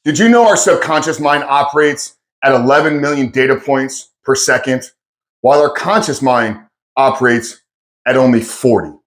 Did you know our subconscious mind operates at 11 million data points per second, while our conscious mind operates at only 40?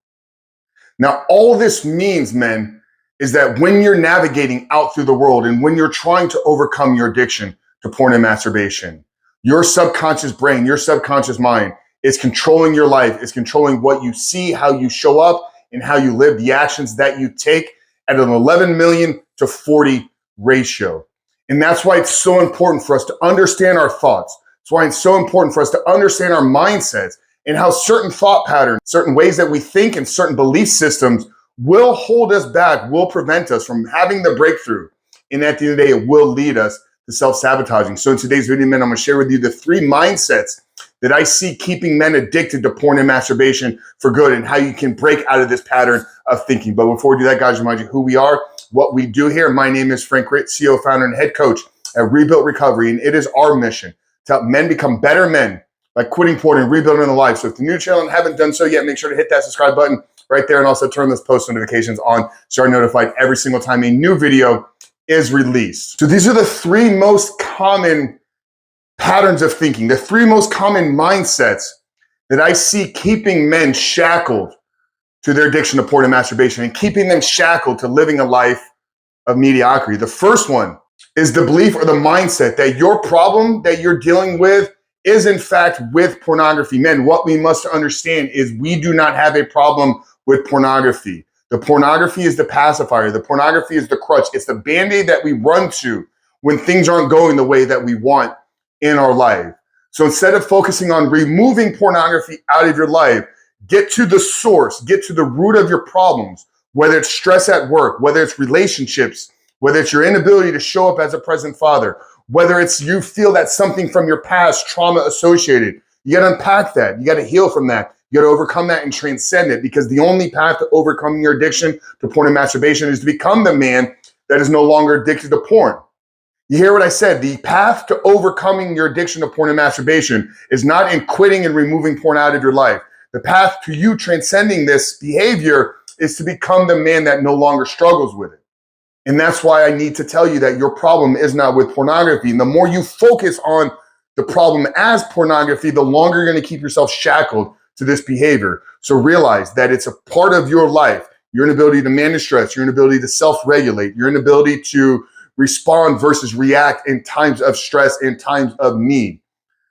Now, all this means, men, is that when you're navigating out through the world and when you're trying to overcome your addiction to porn and masturbation, your subconscious brain, your subconscious mind is controlling your life, is controlling what you see, how you show up, and how you live, the actions that you take at an 11 million to 40 ratio. And that's why it's so important for us to understand our thoughts. That's why it's so important for us to understand our mindsets and how certain thought patterns, certain ways that we think, and certain belief systems will hold us back, will prevent us from having the breakthrough. And at the end of the day, it will lead us to self-sabotaging. So in today's video, man, I'm gonna share with you the 3 mindsets that I see keeping men addicted to porn and masturbation for good, and how you can break out of this pattern of thinking. But before we do that, guys, remind you who we are, what we do here. My name is Frank Ritt, CEO, founder, and head coach at Rebuilt Recovery, and it is our mission to help men become better men by quitting porn and rebuilding their life. So if you're new to the channel and haven't done so yet, make sure to hit that subscribe button right there, and also turn those post notifications on so you're notified every single time a new video is released. So these are the 3 most common patterns of thinking, the 3 most common mindsets that I see keeping men shackled to their addiction to porn and masturbation, and keeping them shackled to living a life of mediocrity. The first one is the belief or the mindset that your problem that you're dealing with is in fact with pornography. Men, what we must understand is we do not have a problem with pornography. The pornography is the pacifier. The pornography is the crutch. It's the Band-Aid that we run to when things aren't going the way that we want in our life. So instead of focusing on removing pornography out of your life, get to the source, get to the root of your problems, whether it's stress at work, whether it's relationships, whether it's your inability to show up as a present father, whether it's you feel that something from your past, trauma associated. You got to unpack that. You got to heal from that. You got to overcome that and transcend it, because the only path to overcoming your addiction to porn and masturbation is to become the man that is no longer addicted to porn. You hear what I said? The path to overcoming your addiction to porn and masturbation is not in quitting and removing porn out of your life. The path to you transcending this behavior is to become the man that no longer struggles with it. And that's why I need to tell you that your problem is not with pornography. And the more you focus on the problem as pornography, the longer you're going to keep yourself shackled to this behavior. So realize that it's a part of your life. Your inability to manage stress, your inability to self-regulate, your inability to respond versus react in times of stress, in times of need.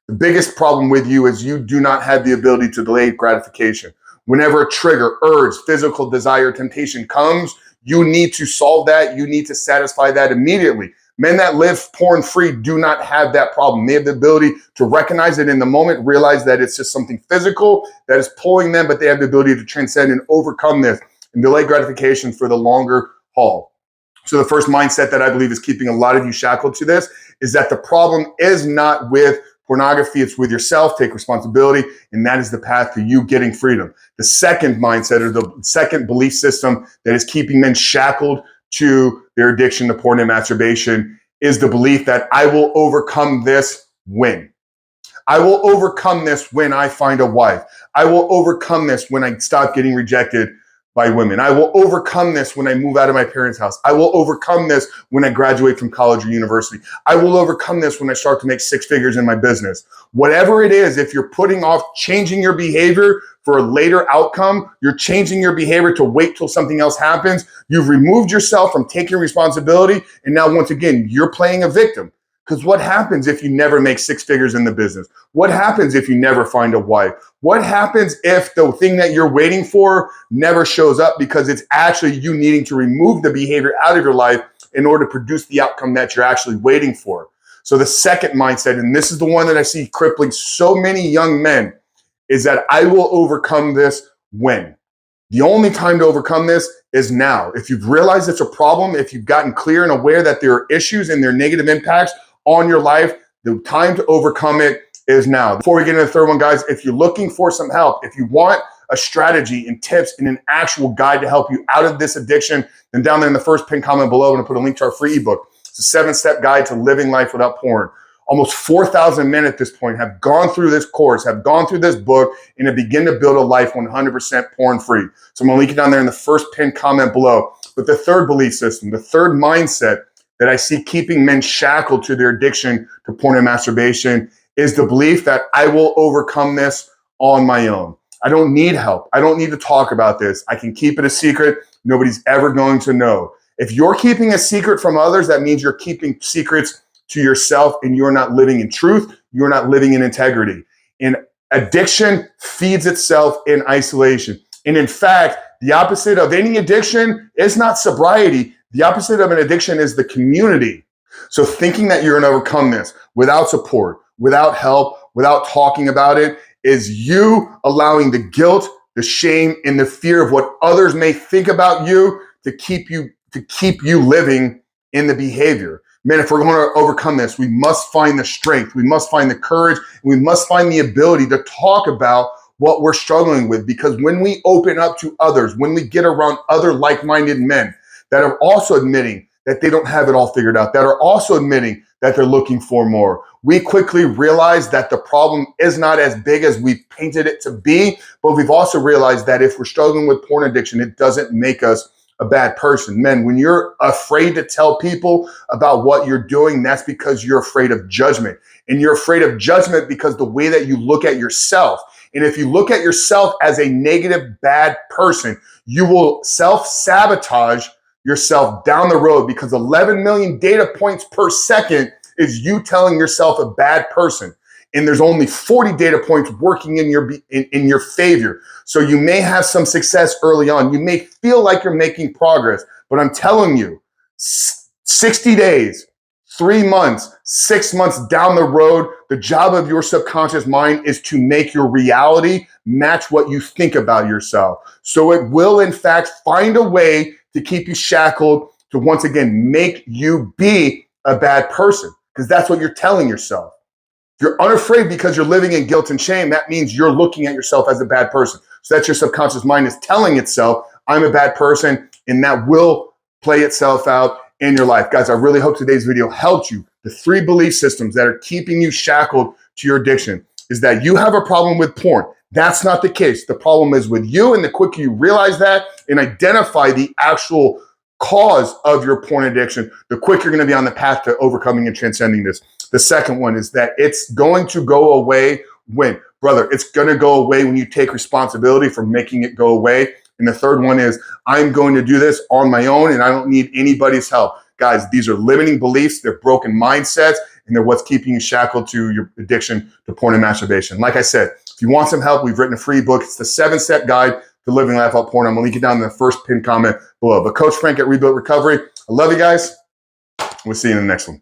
The biggest problem with you is you do not have the ability to delay gratification. Whenever a trigger, urge, physical desire, temptation comes, you need to solve that. You need to satisfy that immediately. Men that live porn free do not have that problem. They have the ability to recognize it in the moment, realize that it's just something physical that is pulling them, but they have the ability to transcend and overcome this and delay gratification for the longer haul. So the first mindset that I believe is keeping a lot of you shackled to this is that the problem is not with pornography, it's with yourself. Take responsibility, and that is the path to you getting freedom. The second mindset, or the second belief system that is keeping men shackled to their addiction to porn and masturbation, is the belief that I will overcome this when. I will overcome this when I find a wife. I will overcome this when I stop getting rejected by women. I will overcome this when I move out of my parents' house. I will overcome this when I graduate from college or university. I will overcome this when I start to make 6 figures in my business. Whatever it is, if you're putting off changing your behavior for a later outcome, you're changing your behavior to wait till something else happens, you've removed yourself from taking responsibility, and now once again, you're playing a victim. Because what happens if you never make 6 figures in the business? What happens if you never find a wife? What happens if the thing that you're waiting for never shows up, because it's actually you needing to remove the behavior out of your life in order to produce the outcome that you're actually waiting for? So the second mindset, and this is the one that I see crippling so many young men, is that I will overcome this when. The only time to overcome this is now. If you've realized it's a problem, if you've gotten clear and aware that there are issues and there are negative impacts on your life, the time to overcome it is now. Before we get into the third one, guys, if you're looking for some help, if you want a strategy and tips and an actual guide to help you out of this addiction, then down there in the first pinned comment below, I'm gonna put a link to our free ebook. It's a 7-step guide to living life without porn. Almost 4,000 men at this point have gone through this course, have gone through this book, and have begun to build a life 100% porn free. So I'm gonna link it down there in the first pinned comment below. But the third belief system, the third mindset that I see keeping men shackled to their addiction to porn and masturbation is the belief that I will overcome this on my own. I don't need help. I don't need to talk about this. I can keep it a secret. Nobody's ever going to know. If you're keeping a secret from others, that means you're keeping secrets to yourself and you're not living in truth. You're not living in integrity. And addiction feeds itself in isolation. And in fact, the opposite of any addiction is not sobriety. The opposite of an addiction is the community. So thinking that you're going to overcome this without support, without help, without talking about it, is you allowing the guilt, the shame, and the fear of what others may think about you to keep you living in the behavior. Man, if we're going to overcome this, we must find the strength, we must find the courage, and we must find the ability to talk about what we're struggling with. Because when we open up to others, when we get around other like-minded men that are also admitting that they don't have it all figured out, that are also admitting that they're looking for more, we quickly realize that the problem is not as big as we've painted it to be. But we've also realized that if we're struggling with porn addiction, it doesn't make us a bad person. Men, when you're afraid to tell people about what you're doing, that's because you're afraid of judgment. And you're afraid of judgment because the way that you look at yourself. And if you look at yourself as a negative, bad person, you will self-sabotage yourself down the road, because 11 million data points per second is you telling yourself a bad person. And there's only 40 data points working in your favor. So you may have some success early on. You may feel like you're making progress, but I'm telling you, 60 days, 3 months, 6 months down the road, the job of your subconscious mind is to make your reality match what you think about yourself. So it will, in fact, find a way to keep you shackled, to once again make you be a bad person, because that's what you're telling yourself. If you're unafraid because you're living in guilt and shame, that means you're looking at yourself as a bad person. So that's your subconscious mind is telling itself, I'm a bad person, and that will play itself out in your life. Guys, I really hope today's video helped you. The 3 belief systems that are keeping you shackled to your addiction is that you have a problem with porn. That's not the case. The problem is with you, and the quicker you realize that and identify the actual cause of your porn addiction, the quicker you're going to be on the path to overcoming and transcending this. The second one is that it's going to go away when, brother, it's going to go away when you take responsibility for making it go away. And the third one is, I'm going to do this on my own and I don't need anybody's help. Guys, these are limiting beliefs. They're broken mindsets, and they're what's keeping you shackled to your addiction to porn and masturbation. Like I said, if you want some help, we've written a free book. It's the 7-step guide to living life without porn. I'm going to link it down in the first pinned comment below. But Coach Frank at Rebuilt Recovery, I love you guys. We'll see you in the next one.